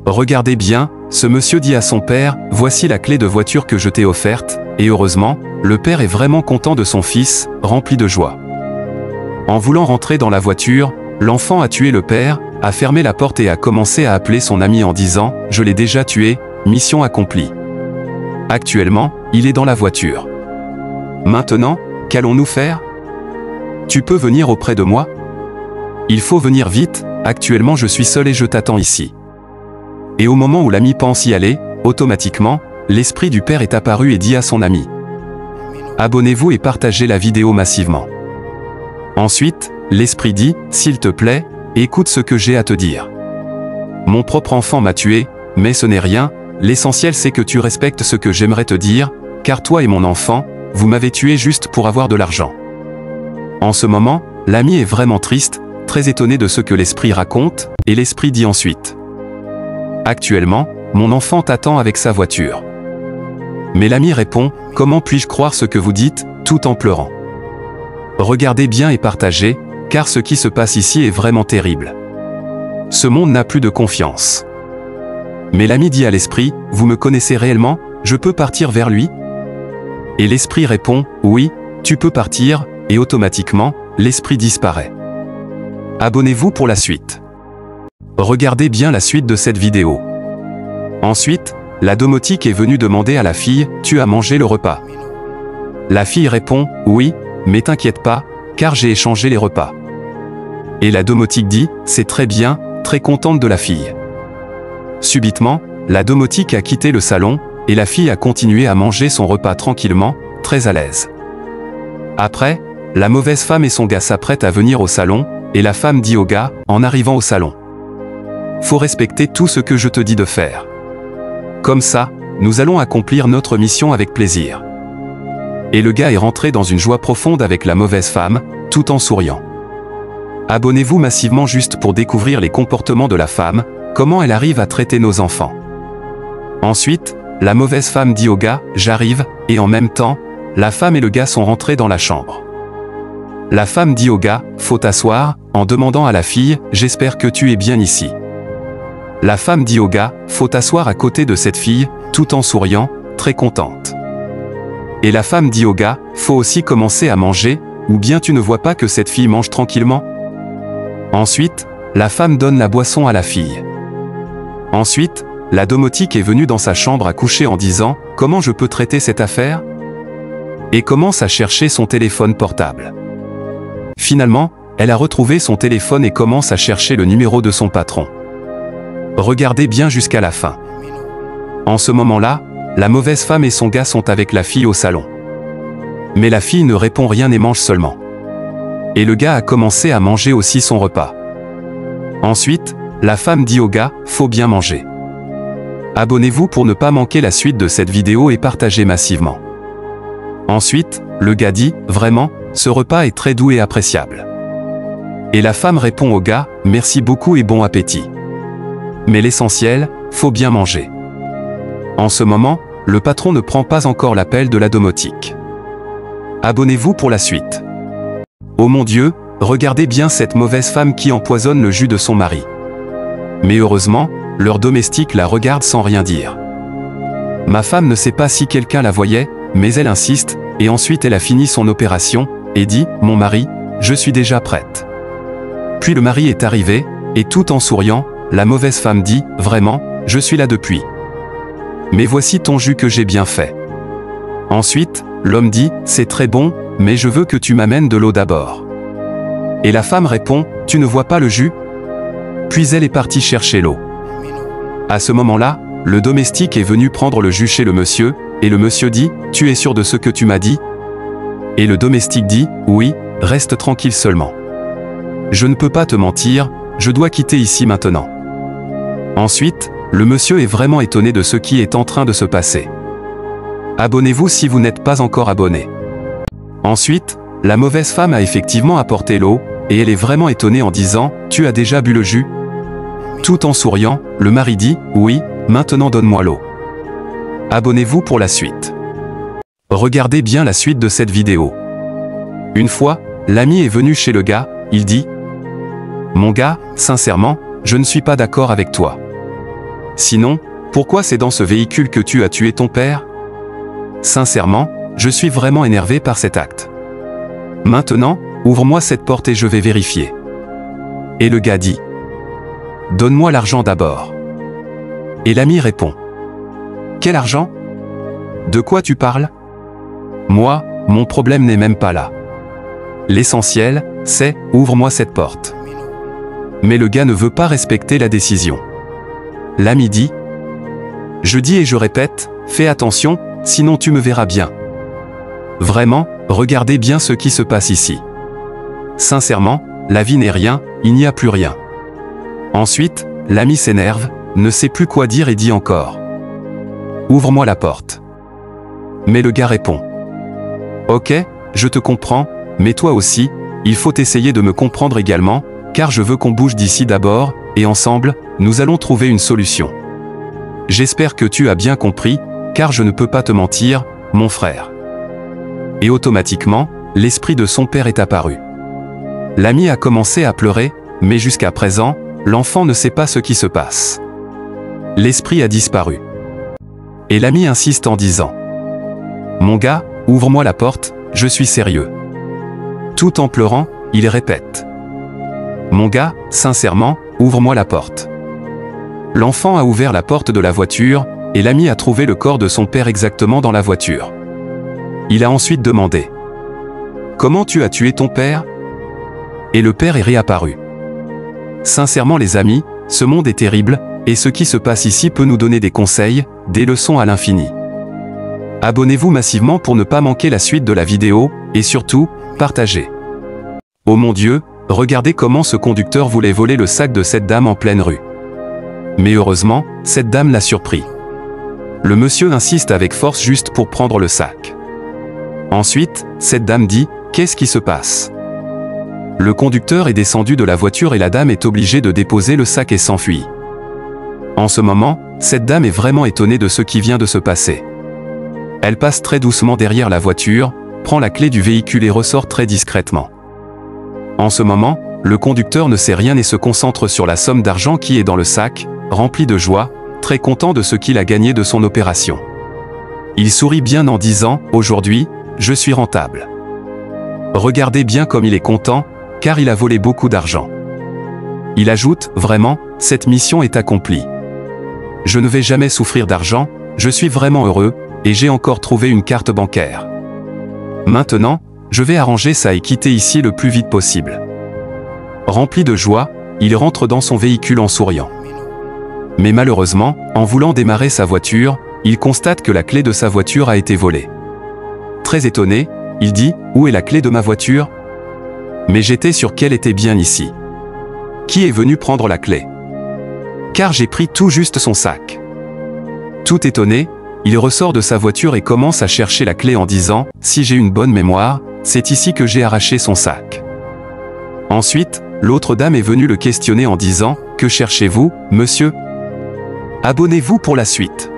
Regardez bien, ce monsieur dit à son père, voici la clé de voiture que je t'ai offerte, et heureusement, le père est vraiment content de son fils, rempli de joie. En voulant rentrer dans la voiture, l'enfant a tué le père, a fermé la porte et a commencé à appeler son ami en disant « Je l'ai déjà tué, mission accomplie ». Actuellement, il est dans la voiture. Maintenant, qu'allons-nous faire? Tu peux venir auprès de moi? Il faut venir vite, actuellement je suis seul et je t'attends ici. Et au moment où l'ami pense y aller, automatiquement, l'esprit du père est apparu et dit à son ami « Abonnez-vous et partagez la vidéo massivement ». Ensuite, l'esprit dit « S'il te plaît, écoute ce que j'ai à te dire. Mon propre enfant m'a tué, mais ce n'est rien, l'essentiel c'est que tu respectes ce que j'aimerais te dire, car toi et mon enfant, vous m'avez tué juste pour avoir de l'argent. » En ce moment, l'ami est vraiment triste, très étonné de ce que l'esprit raconte, et l'esprit dit ensuite « Actuellement, mon enfant t'attend avec sa voiture. » Mais l'ami répond « Comment puis-je croire ce que vous dites, tout en pleurant? Regardez bien et partagez, car ce qui se passe ici est vraiment terrible. Ce monde n'a plus de confiance. » Mais l'ami dit à l'esprit « Vous me connaissez réellement, je peux partir vers lui ?» Et l'esprit répond « Oui, tu peux partir », et automatiquement, l'esprit disparaît. Abonnez-vous pour la suite. Regardez bien la suite de cette vidéo. Ensuite, la domotique est venue demander à la fille « Tu as mangé le repas ?» La fille répond « Oui, mais t'inquiète pas, car j'ai échangé les repas. » Et la domotique dit « C'est très bien, très contente de la fille. » Subitement, la domotique a quitté le salon, et la fille a continué à manger son repas tranquillement, très à l'aise. Après, la mauvaise femme et son gars s'apprêtent à venir au salon, et la femme dit au gars, en arrivant au salon, « Faut respecter tout ce que je te dis de faire. Comme ça, nous allons accomplir notre mission avec plaisir. » Et le gars est rentré dans une joie profonde avec la mauvaise femme, tout en souriant. Abonnez-vous massivement juste pour découvrir les comportements de la femme, comment elle arrive à traiter nos enfants. Ensuite, la mauvaise femme dit au gars « J'arrive », et en même temps, la femme et le gars sont rentrés dans la chambre. La femme dit au gars « Faut t'asseoir », en demandant à la fille « J'espère que tu es bien ici. » La femme dit au gars « Faut t'asseoir à côté de cette fille », tout en souriant, très contente. Et la femme dit au gars « Faut aussi commencer à manger, ou bien tu ne vois pas que cette fille mange tranquillement ?» Ensuite, la femme donne la boisson à la fille. Ensuite, la domotique est venue dans sa chambre à coucher en disant « Comment je peux traiter cette affaire ?» et commence à chercher son téléphone portable. Finalement, elle a retrouvé son téléphone et commence à chercher le numéro de son patron. Regardez bien jusqu'à la fin. En ce moment-là, la mauvaise femme et son gars sont avec la fille au salon. Mais la fille ne répond rien et mange seulement. Et le gars a commencé à manger aussi son repas. Ensuite, la femme dit au gars « Faut bien manger. » Abonnez-vous pour ne pas manquer la suite de cette vidéo et partagez massivement. Ensuite, le gars dit « Vraiment, ce repas est très doux et appréciable. » Et la femme répond au gars « Merci beaucoup et bon appétit. Mais l'essentiel, faut bien manger. » En ce moment, le patron ne prend pas encore l'appel de la domotique. Abonnez-vous pour la suite. Oh mon Dieu, regardez bien cette mauvaise femme qui empoisonne le jus de son mari. Mais heureusement, leur domestique la regarde sans rien dire. Ma femme ne sait pas si quelqu'un la voyait, mais elle insiste, et ensuite elle a fini son opération, et dit « Mon mari, je suis déjà prête. » Puis le mari est arrivé, et tout en souriant, la mauvaise femme dit « Vraiment, je suis là depuis. Mais voici ton jus que j'ai bien fait. » Ensuite, l'homme dit « C'est très bon, mais je veux que tu m'amènes de l'eau d'abord. » Et la femme répond « Tu ne vois pas le jus ?» Puis elle est partie chercher l'eau. À ce moment-là, le domestique est venu prendre le jus chez le monsieur, et le monsieur dit « Tu es sûr de ce que tu m'as dit ?» Et le domestique dit « Oui, reste tranquille seulement. Je ne peux pas te mentir, je dois quitter ici maintenant. » Ensuite, le monsieur est vraiment étonné de ce qui est en train de se passer. Abonnez-vous si vous n'êtes pas encore abonné. Ensuite, la mauvaise femme a effectivement apporté l'eau, et elle est vraiment étonnée en disant « Tu as déjà bu le jus ?» Tout en souriant, le mari dit « Oui, maintenant donne-moi l'eau. » Abonnez-vous pour la suite. Regardez bien la suite de cette vidéo. Une fois, l'ami est venu chez le gars, il dit « Mon gars, sincèrement, je ne suis pas d'accord avec toi. Sinon, pourquoi c'est dans ce véhicule que tu as tué ton père? Sincèrement, je suis vraiment énervé par cet acte. Maintenant, ouvre-moi cette porte et je vais vérifier. Et le gars dit: donne-moi l'argent d'abord. Et l'ami répond: quel argent? De quoi tu parles? Moi, mon problème n'est même pas là. L'essentiel, c'est: ouvre-moi cette porte. Mais le gars ne veut pas respecter la décision. L'ami dit: je dis et je répète, fais attention, sinon tu me verras bien. Vraiment, regardez bien ce qui se passe ici. Sincèrement, la vie n'est rien, il n'y a plus rien. Ensuite, l'ami s'énerve, ne sait plus quoi dire et dit encore: ouvre-moi la porte. Mais le gars répond: ok, je te comprends, mais toi aussi, il faut essayer de me comprendre également, car je veux qu'on bouge d'ici d'abord, et ensemble, nous allons trouver une solution. J'espère que tu as bien compris, car je ne peux pas te mentir, mon frère. Et automatiquement, l'esprit de son père est apparu. L'ami a commencé à pleurer, mais jusqu'à présent, l'enfant ne sait pas ce qui se passe. L'esprit a disparu. Et l'ami insiste en disant: mon gars, ouvre-moi la porte, je suis sérieux. Tout en pleurant, il répète: mon gars, sincèrement, ouvre-moi la porte. L'enfant a ouvert la porte de la voiture, et l'ami a trouvé le corps de son père exactement dans la voiture. Il a ensuite demandé: comment tu as tué ton père? Et le père est réapparu. Sincèrement les amis, ce monde est terrible, et ce qui se passe ici peut nous donner des conseils, des leçons à l'infini. Abonnez-vous massivement pour ne pas manquer la suite de la vidéo, et surtout, partagez. Oh mon Dieu, regardez comment ce conducteur voulait voler le sac de cette dame en pleine rue. Mais heureusement, cette dame l'a surpris. Le monsieur insiste avec force juste pour prendre le sac. Ensuite, cette dame dit: qu'est-ce qui se passe? Le conducteur est descendu de la voiture et la dame est obligée de déposer le sac et s'enfuit. En ce moment, cette dame est vraiment étonnée de ce qui vient de se passer. Elle passe très doucement derrière la voiture, prend la clé du véhicule et ressort très discrètement. En ce moment, le conducteur ne sait rien et se concentre sur la somme d'argent qui est dans le sac, rempli de joie, très content de ce qu'il a gagné de son opération. Il sourit bien en disant: aujourd'hui, je suis rentable. Regardez bien comme il est content, car il a volé beaucoup d'argent. Il ajoute: vraiment, cette mission est accomplie. Je ne vais jamais souffrir d'argent, je suis vraiment heureux, et j'ai encore trouvé une carte bancaire. Maintenant, je vais arranger ça et quitter ici le plus vite possible. Rempli de joie, il rentre dans son véhicule en souriant. Mais malheureusement, en voulant démarrer sa voiture, il constate que la clé de sa voiture a été volée. Très étonné, il dit: où est la clé de ma voiture? Mais j'étais sûr qu'elle était bien ici. Qui est venu prendre la clé? Car j'ai pris tout juste son sac. Tout étonné, il ressort de sa voiture et commence à chercher la clé en disant: si j'ai une bonne mémoire, c'est ici que j'ai arraché son sac. Ensuite, l'autre dame est venue le questionner en disant: que cherchez-vous, monsieur? Abonnez-vous pour la suite.